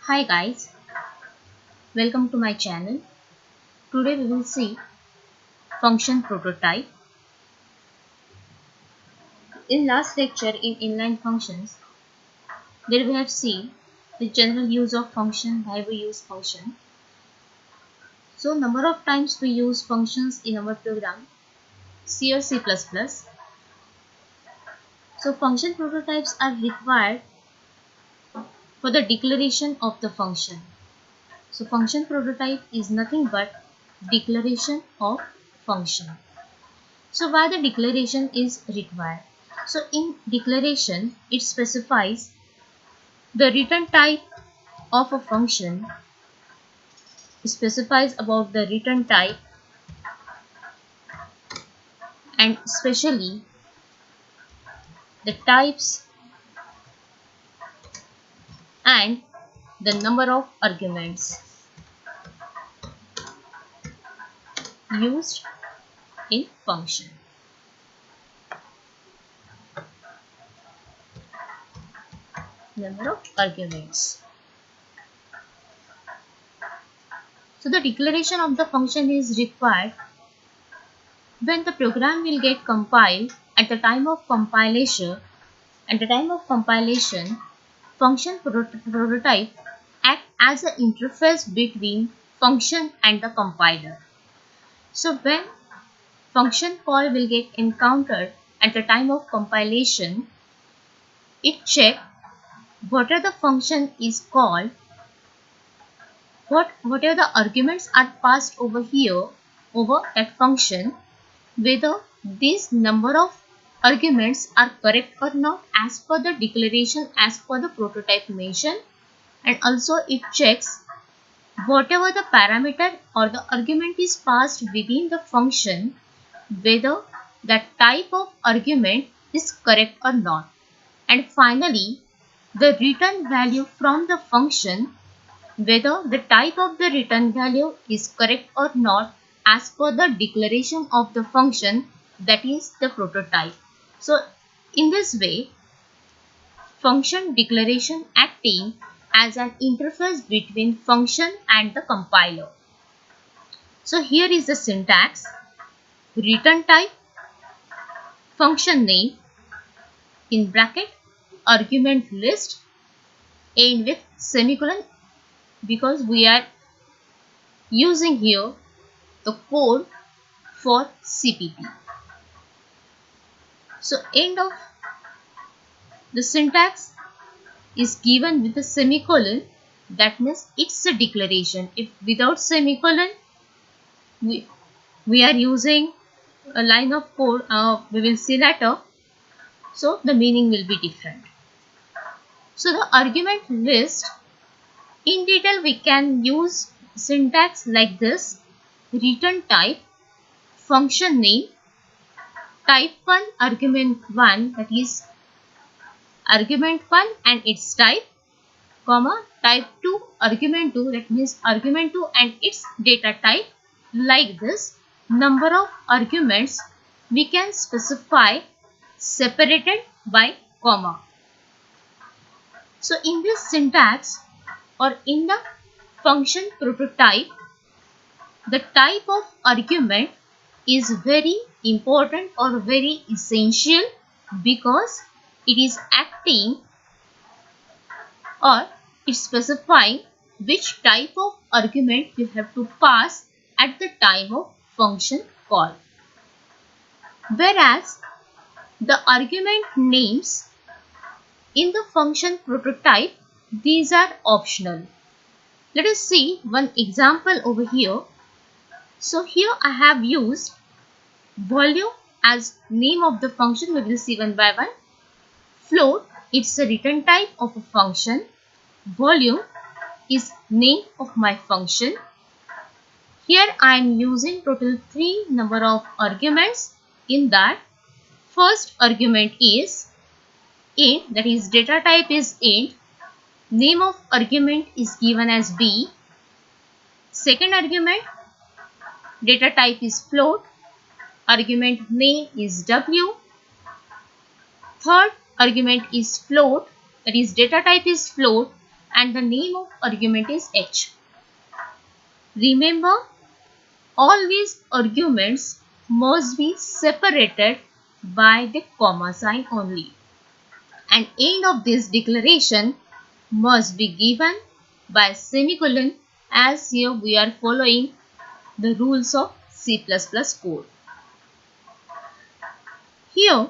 Hi guys, welcome to my channel. Today we will see function prototype. In last lecture in inline functions, there we have seen the general use of function, why we use function. So number of times we use functions in our program C or C++. So function prototypes are required for the declaration of the function. So function prototype is nothing but declaration of function. So why the declaration is required? So in declaration, it specifies the return type of a function, specifies about the return type and especially the types and the number of arguments used in function. Number of arguments. So the declaration of the function is required when the program will get compiled. At the time of compilation, function prototype act as an interface between function and the compiler. So when function call will get encountered at the time of compilation, it check whatever the function is called, whatever the arguments are passed over here, over that function, whether this number of arguments are correct or not as per the declaration, as per the prototype mention, and also it checks whatever the parameter or the argument is passed within the function, whether that type of argument is correct or not. And finally, the return value from the function, whether the type of the return value is correct or not as per the declaration of the function, that is the prototype. So in this way, function declaration acting as an interface between function and the compiler. So here is the syntax: return type, function name, in bracket, argument list, end with semicolon, because we are using here the code for CPP. So end of the syntax is given with a semicolon, that means it's a declaration. If without semicolon we are using a line of code, we will see later, so the meaning will be different. So the argument list, in detail we can use syntax like this: return type, function name, type 1 argument 1, that is argument 1 and its type, comma type 2 argument 2, that means argument 2 and its data type. Like this, number of arguments we can specify separated by comma. So in this syntax or in the function prototype, the type of argument is very important or very essential, because it is acting or it's specifying which type of argument you have to pass at the time of function call. Whereas the argument names in the function prototype, these are optional. Let us see one example over here. So here I have used volume as name of the function. We will see one by one. Float, it's a return type of a function. Volume is name of my function. Here I am using total 3 number of arguments. In that, first argument is int, that is data type is int. Name of argument is given as b. Second argument, data type is float. Argument name is w. Third argument is float, that is data type is float. and the name of argument is h. Remember, always arguments must be separated by the comma sign only, and end of this declaration must be given by semicolon, as here we are following the rules of C++ code. Here,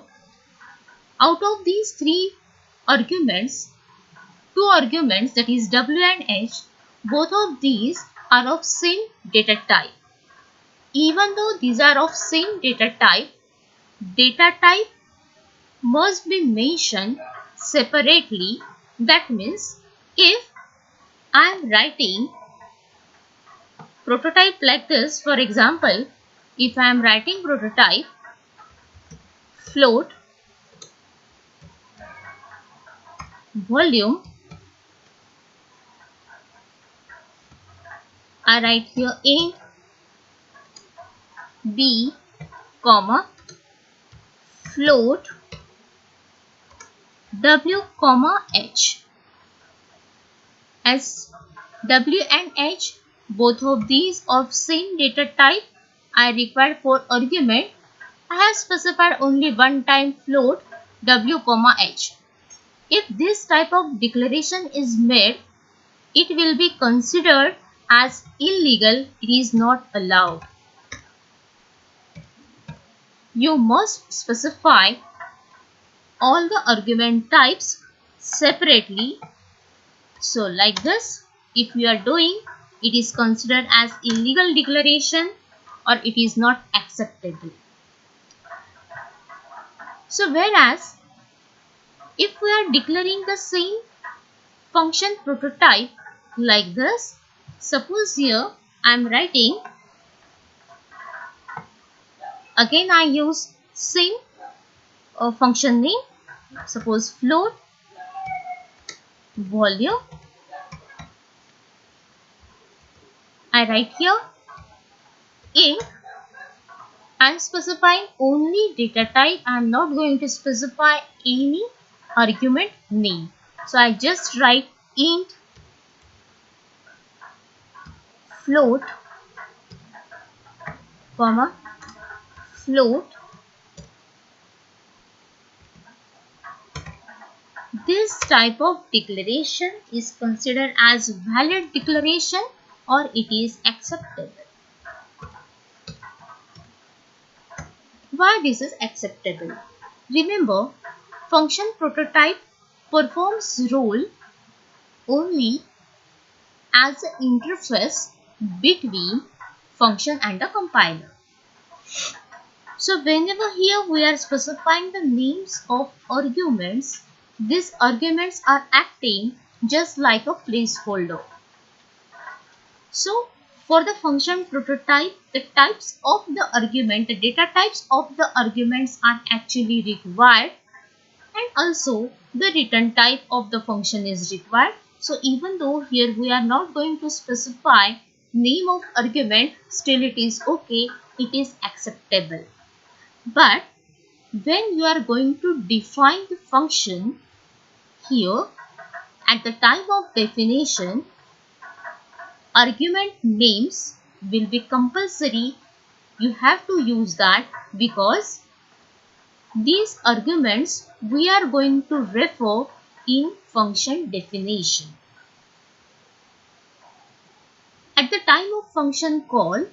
out of these three arguments, two arguments, that is W and H, both of these are of same data type. Even though these are of same data type must be mentioned separately. That means if I am writing prototype like this, for example, if I am writing prototype float volume, I write here int b comma float w comma h. As w and h, both of these of same data type, I require for argument, I have specified only one time float w comma h. If this type of declaration is made, it will be considered as illegal. It is not allowed. You must specify all the argument types separately. So like this, if you are doing, it is considered as illegal declaration or it is not acceptable. So whereas if we are declaring the same function prototype like this, suppose here I am writing, again I use same function name, suppose float volume, I write here int, I am specifying only data type, I am not going to specify any argument name. So I just write int float comma float. This type of declaration is considered as valid declaration or it is acceptable. Why this is acceptable? Remember, function prototype performs role only as an interface between function and the compiler. So whenever here we are specifying the names of arguments, these arguments are acting just like a placeholder. So for the function prototype, the types of the argument, the data types of the arguments are actually required, and also the return type of the function is required. So even though here we are not going to specify name of argument, still it is okay, it is acceptable. But when you are going to define the function, here at the time of definition, argument names will be compulsory. You have to use that because these arguments we are going to refer in function definition. At the time of function call,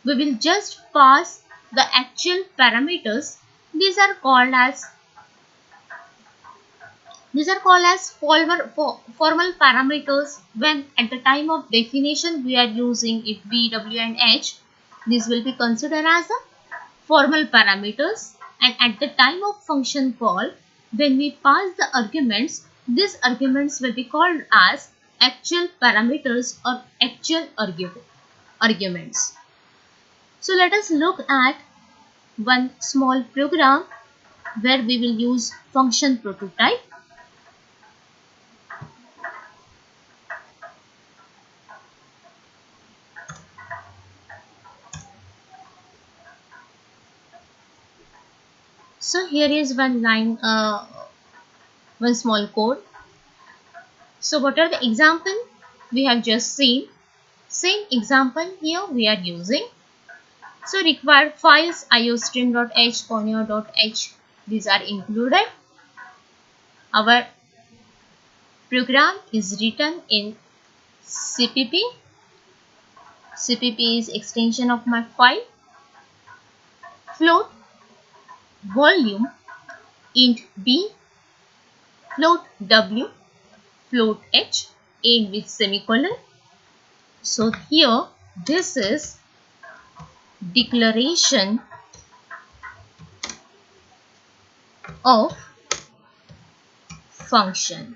we will just pass the actual parameters. These are called as formal parameters. When at the time of definition we are using if b, w and h, these will be considered as a formal parameters, and at the time of function call, when we pass the arguments, these arguments will be called as actual parameters or actual arguments. So let us look at one small program where we will use function prototype. So here is one line, one small code. So what are the example we have just seen? Same example here we are using. So required files iostream.h, conio.h, these are included. Our program is written in CPP. CPP is extension of my file. Float volume int b, float w, float h, end with semicolon. So here this is declaration of function,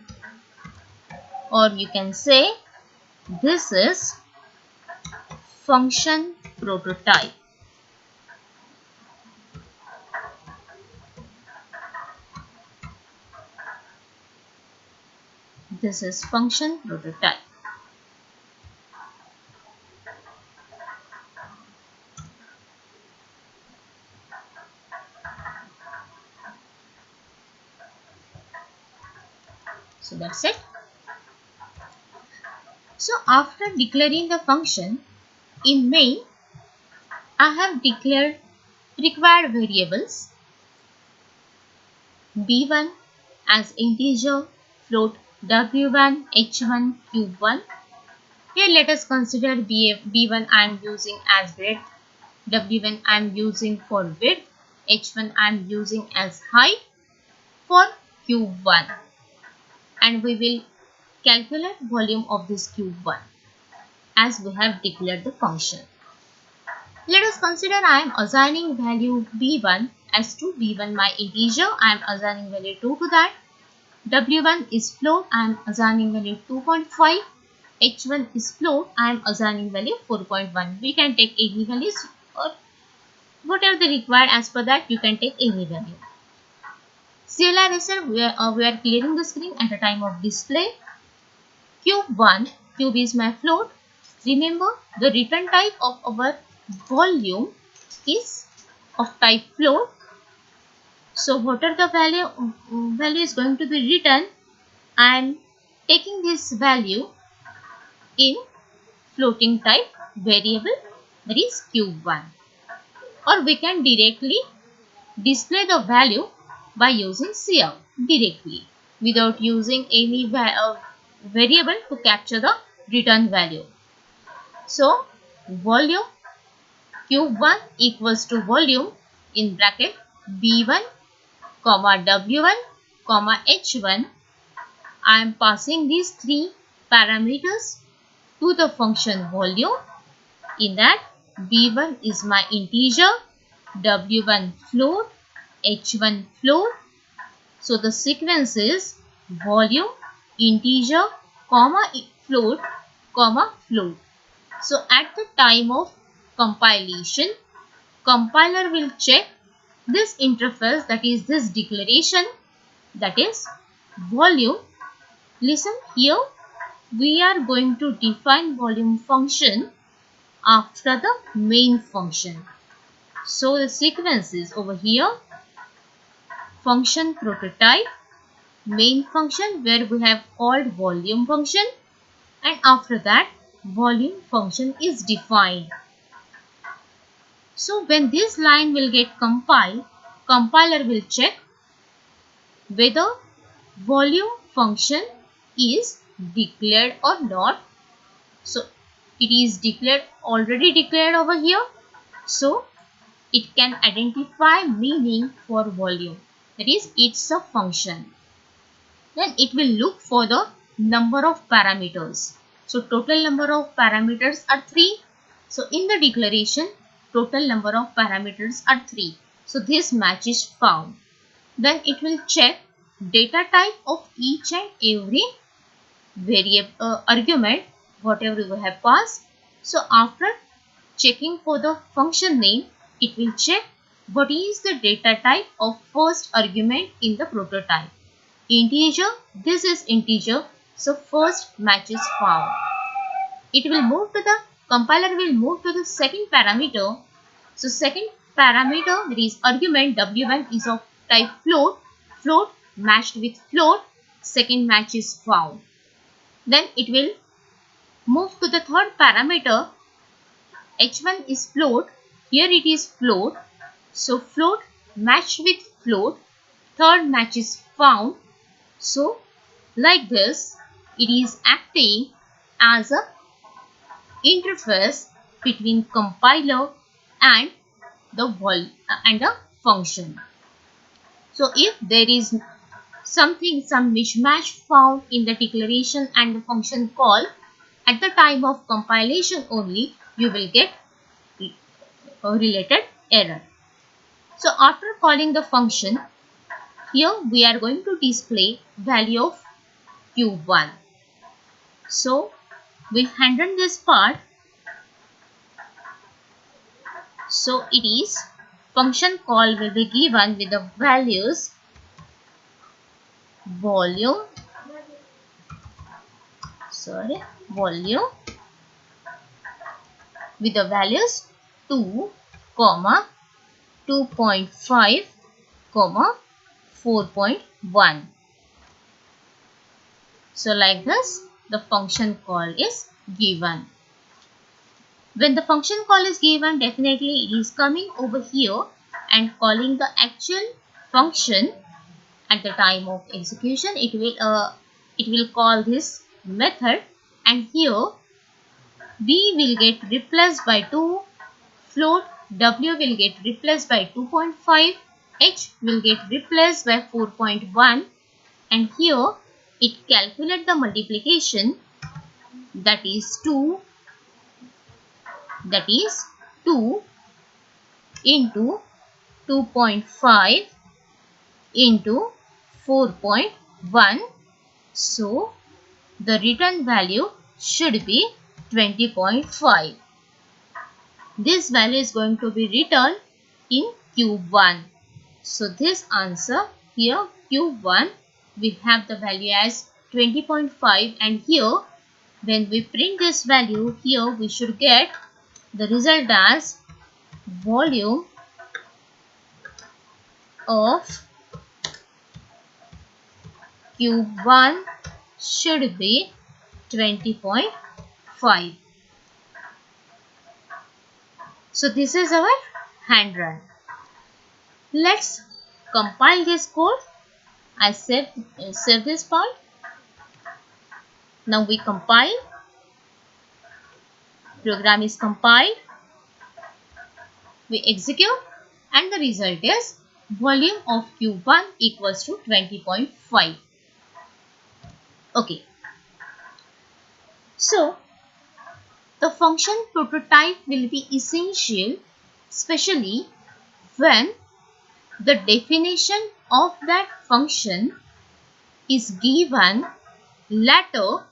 or you can say this is function prototype. This is function prototype. So that's it. So after declaring the function, in main I have declared required variables b1 as integer, float w1, h1, q1. Here let us consider b1 I am using as breadth, w1 I am using for width, h1 I am using as height for q1, and we will calculate volume of this q1 as we have declared the function. Let us consider I am assigning value b1 as to b1 my integer, I am assigning value 2 to that. w1 is float, I am assigning value 2.5. h1 is float, I am assigning value 4.1. We can take any values or whatever they require. As per that you can take any value. CLI racer, we are clearing the screen at the time of display. Cube1, cube is my float. Remember the return type of our volume is of type float. So whatever the value is going to be written, I am taking this value in floating type variable, that is cube1. Or we can directly display the value by using cout directly without using any variable to capture the return value. So volume q1 equals to volume in bracket b1 comma w1 comma h1. I am passing these three parameters to the function volume. In that b1 is my integer, w1 float, h1 float. So the sequence is volume, integer, comma float, comma float. So at the time of compilation, compiler will check this interface, that is this declaration, that is volume. Listen here, we are going to define volume function after the main function. So the sequence is over here, function prototype, main function where we have called volume function, and after that volume function is defined. So when this line will get compiled, compiler will check whether volume function is declared or not. So it is declared, already declared over here. So it can identify meaning for volume, that is it's a function. Then it will look for the number of parameters. So total number of parameters are 3. So in the declaration, total number of parameters are 3. So this match is found. Then it will check data type of each and every variable argument whatever we have passed. So after checking for the function name, it will check what is the data type of first argument in the prototype. Integer, this is integer, so first match is found. It will move to the compiler will move to the second parameter. So second parameter, that is argument w1 is of type float, float matched with float, second match is found. Then it will move to the third parameter. H1 is float. Here it is float. So float matched with float. Third match is found. So like this, it is acting as a interface between compiler and the function. So if there is some mismatch found in the declaration and the function call, at the time of compilation only you will get a related error. So after calling the function, here we are going to display value of Q1. So we handle this part. So it is function call will be given with the values volume with the values 2, 2.5, 4.1. So like this, the function call is given. When the function call is given, definitely it is coming over here and calling the actual function. At the time of execution, it will call this method, and here b will get replaced by 2, float w will get replaced by 2.5, h will get replaced by 4.1, and here it calculates the multiplication, that is 2 into 2.5 into 4.1. So the return value should be 20.5. This value is going to be returned in Q1. So this answer here Q1, we have the value as 20.5, and here when we print this value, here we should get the result as volume of Q1 should be 20.5. So this is our hand run. Let's compile this code. I save this part. Now we compile. Program is compiled. We execute, and the result is volume of Q1 equals to 20.5. Okay. So the function prototype will be essential, especially when the definition of that function is given later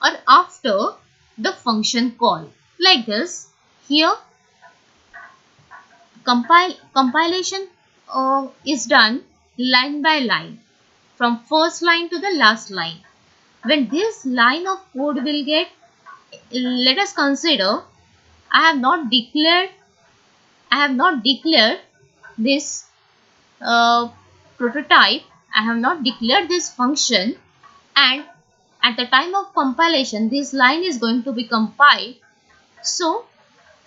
or after the function call. Like this, here compilation is done line by line, from first line to the last line. When this line of code will get, let us consider, I have not declared this prototype. I have not declared this function, and at the time of compilation this line is going to be compiled. So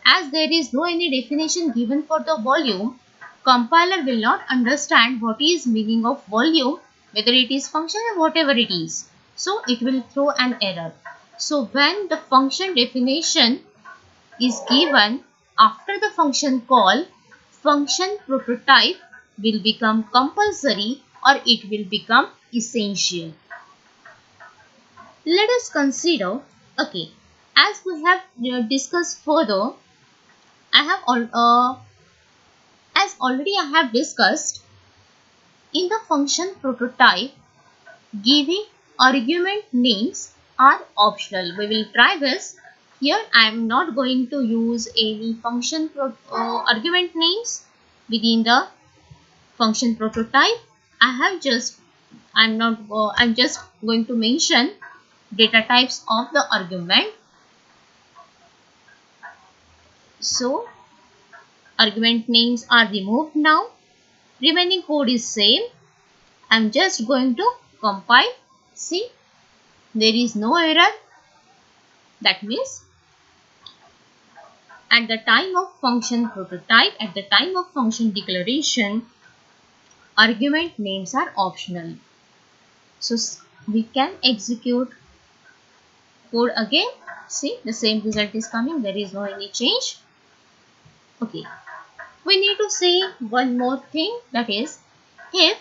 as there is no any definition given for the volume, compiler will not understand what is meaning of volume, whether it is function or whatever it is. So it will throw an error. So when the function definition is given after the function call, function prototype will become compulsory, or it will become essential. Let us consider, okay, as we have discussed further, as already I have discussed, in the function prototype, giving argument names are optional. We will try this. Here I am not going to use any function argument names within the function prototype. I'm just going to mention data types of the argument. So argument names are removed now. Remaining code is same. I'm just going to compile. See, there is no error. That means at the time of function prototype, at the time of function declaration, argument names are optional. So we can execute code again. See, the same result is coming. There is no any change. Okay. We need to say one more thing, that is, if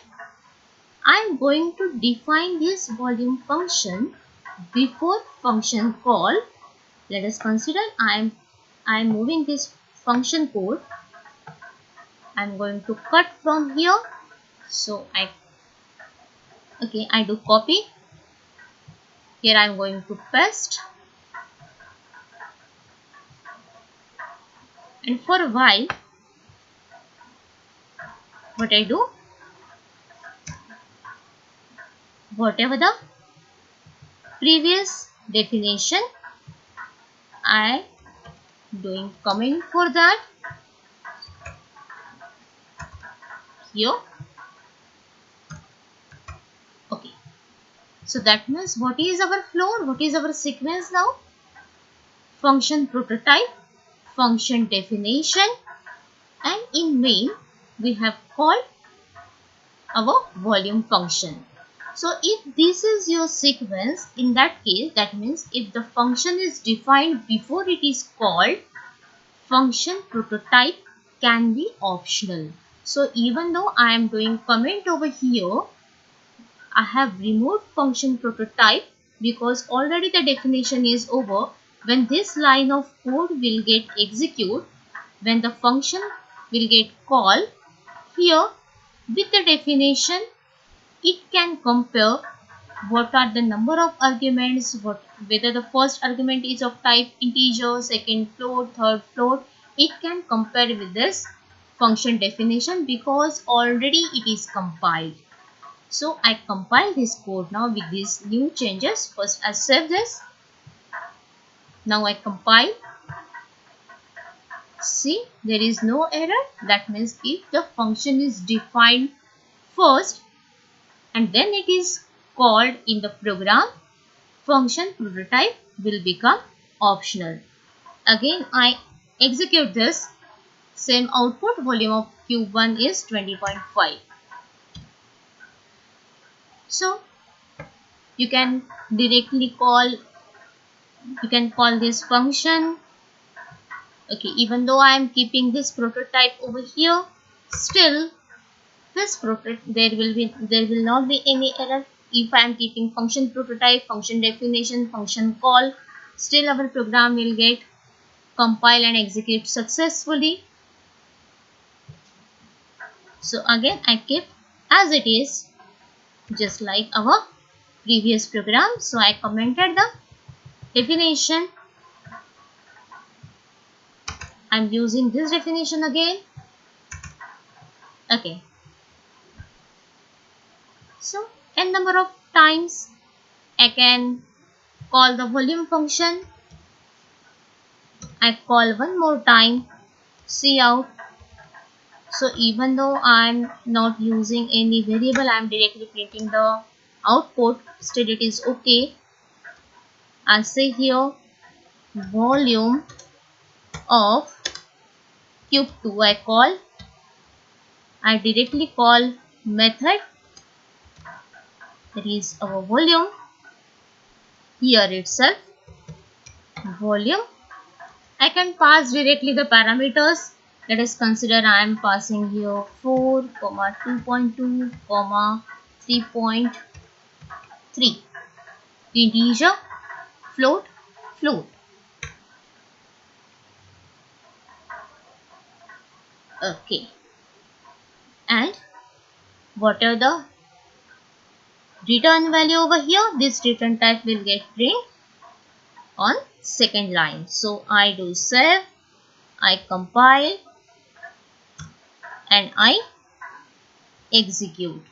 I am going to define this volume function before function call, let us consider I am moving this function code. I am going to cut from here. So I do copy. Here I am going to paste. And for a while, what I do, whatever the previous definition, I doing comment for that here. Okay. So that means what is our flow? What is our sequence now? Function prototype, function definition, and in main we have called our volume function. So if this is your sequence, in that case, that means if the function is defined before it is called, function prototype can be optional. So even though I am doing comment over here, I have removed function prototype because already the definition is over. When this line of code will get executed, when the function will get called, here with the definition, it can compare what are the number of arguments, whether the first argument is of type integer, second float, third float. It can compare with this function definition because already it is compiled. So I compile this code now with these new changes. First I save this. Now I compile. See, there is no error. That means if the function is defined first and then it is called in the program, function prototype will become optional. Again I execute this. Same output, volume of Q1 is 20.5. So you can directly call, this function. Okay, even though I am keeping this prototype over here, still this there will not be any error if I am keeping function prototype, function definition, function call. Still our program will get compile and execute successfully. So again I keep as it is, just like our previous program. So I commented the definition. I'm using this definition again. Okay. So n number of times I can call the volume function. I call one more time cout. So even though I'm not using any variable, I'm directly printing the output, still it is okay. I say here volume of cube 2 I directly call method, that is our volume, here itself volume. I can pass directly the parameters. Let us consider I am passing here 4, 2.2, 3.3. Integer, float, float. Okay. And what are the return value over here? This return type will get print on second line. So I do save, I compile, and I execute.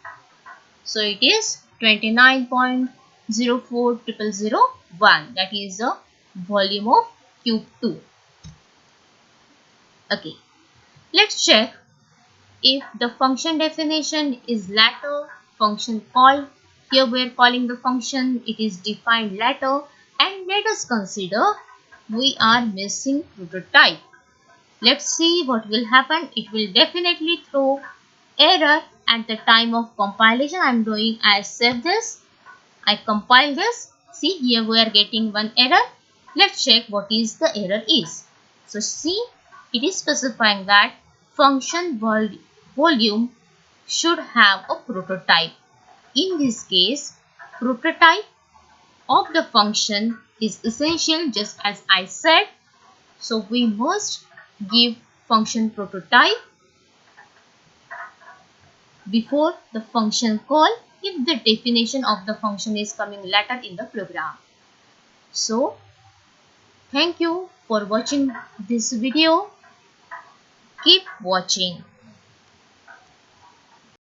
So it is 29.040001. That is the volume of cube 2. Okay. Let's check if the function definition is latter, function call Here we are calling the function, it is defined later, and let us consider we are missing prototype. Let's see what will happen. It will definitely throw error at the time of compilation. I save this, I compile this. See, here we are getting one error. Let's check what is the error is. So see, it is specifying that function volume should have a prototype. In this case, prototype of the function is essential, just as I said. So we must give function prototype before the function call if the definition of the function is coming later in the program. So thank you for watching this video. Keep watching.